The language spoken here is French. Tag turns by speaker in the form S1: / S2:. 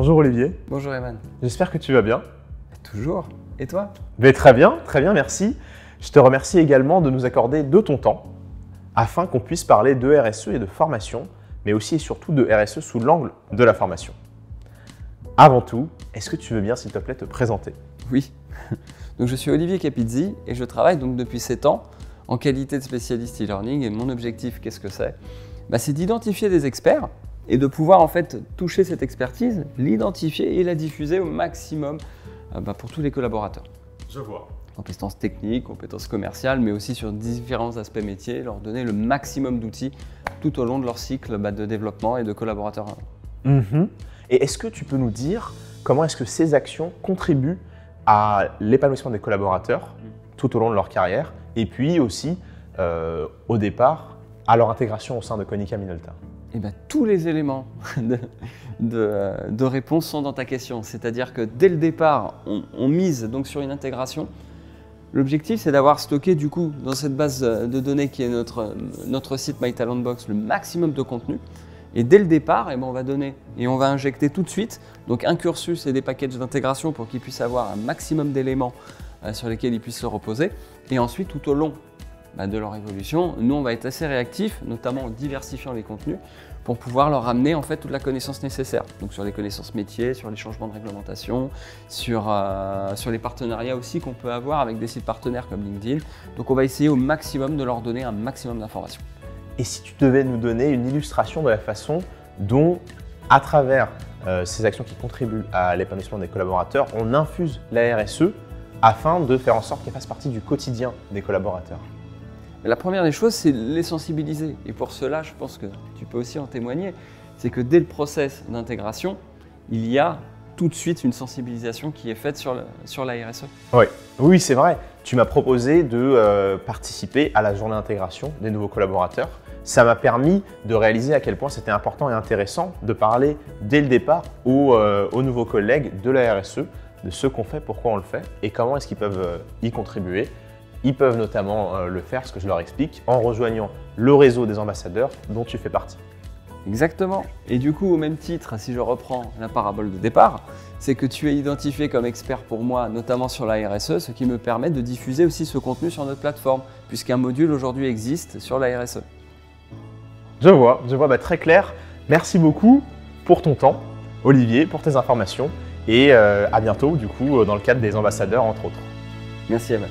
S1: Bonjour Olivier.
S2: Bonjour Eman.
S1: J'espère que tu vas bien.
S2: Toujours. Et toi?
S1: Très bien, merci. Je te remercie également de nous accorder de ton temps afin qu'on puisse parler de RSE et de formation, mais aussi et surtout de RSE sous l'angle de la formation. Avant tout, est-ce que tu veux bien, s'il te plaît, te présenter?
S2: Oui. Donc, je suis Olivier Capizzi et je travaille donc depuis 7 ans en qualité de spécialiste e-learning. Et mon objectif, qu'est-ce que c'est? C'est d'identifier des experts et de pouvoir en fait toucher cette expertise, l'identifier et la diffuser au maximum pour tous les collaborateurs.
S1: Je vois.
S2: Compétences techniques, compétences commerciales, mais aussi sur différents aspects métiers, leur donner le maximum d'outils tout au long de leur cycle de développement et de collaborateurs.
S1: Et est-ce que tu peux nous dire comment est-ce que ces actions contribuent à l'épanouissement des collaborateurs tout au long de leur carrière et puis aussi au départ à leur intégration au sein de Konica Minolta?
S2: Tous les éléments de réponse sont dans ta question. C'est-à-dire que dès le départ, on mise donc sur une intégration. L'objectif, c'est d'avoir stocké du coup dans cette base de données qui est notre site MyTalentBox le maximum de contenu. Et dès le départ, on va donner et on va injecter tout de suite donc un cursus et des packages d'intégration pour qu'ils puissent avoir un maximum d'éléments sur lesquels ils puissent se reposer. Et ensuite, tout au long de leur évolution, nous on va être assez réactifs, notamment en diversifiant les contenus, pour pouvoir leur amener en fait toute la connaissance nécessaire. Donc sur les connaissances métiers, sur les changements de réglementation, sur les partenariats aussi qu'on peut avoir avec des sites partenaires comme LinkedIn. Donc on va essayer au maximum de leur donner un maximum d'informations.
S1: Et si tu devais nous donner une illustration de la façon dont, à travers ces actions qui contribuent à l'épanouissement des collaborateurs, on infuse la RSE afin de faire en sorte qu'elle fasse partie du quotidien des collaborateurs?
S2: La première des choses, c'est les sensibiliser. Et pour cela, je pense que tu peux aussi en témoigner, c'est que dès le process d'intégration, il y a tout de suite une sensibilisation qui est faite sur la RSE.
S1: Oui, c'est vrai. Tu m'as proposé de participer à la journée d'intégration des nouveaux collaborateurs. Ça m'a permis de réaliser à quel point c'était important et intéressant de parler dès le départ aux nouveaux collègues de la RSE, de ce qu'on fait, pourquoi on le fait et comment est-ce qu'ils peuvent y contribuer. Ils peuvent notamment le faire, ce que je leur explique, en rejoignant le réseau des ambassadeurs dont tu fais partie.
S2: Exactement. Et du coup, au même titre, si je reprends la parabole de départ, c'est que tu es identifié comme expert pour moi, notamment sur la RSE, ce qui me permet de diffuser aussi ce contenu sur notre plateforme, puisqu'un module aujourd'hui existe sur la RSE.
S1: Je vois, très clair. Merci beaucoup pour ton temps, Olivier, pour tes informations et à bientôt du coup dans le cadre des ambassadeurs entre autres.
S2: Merci Emma.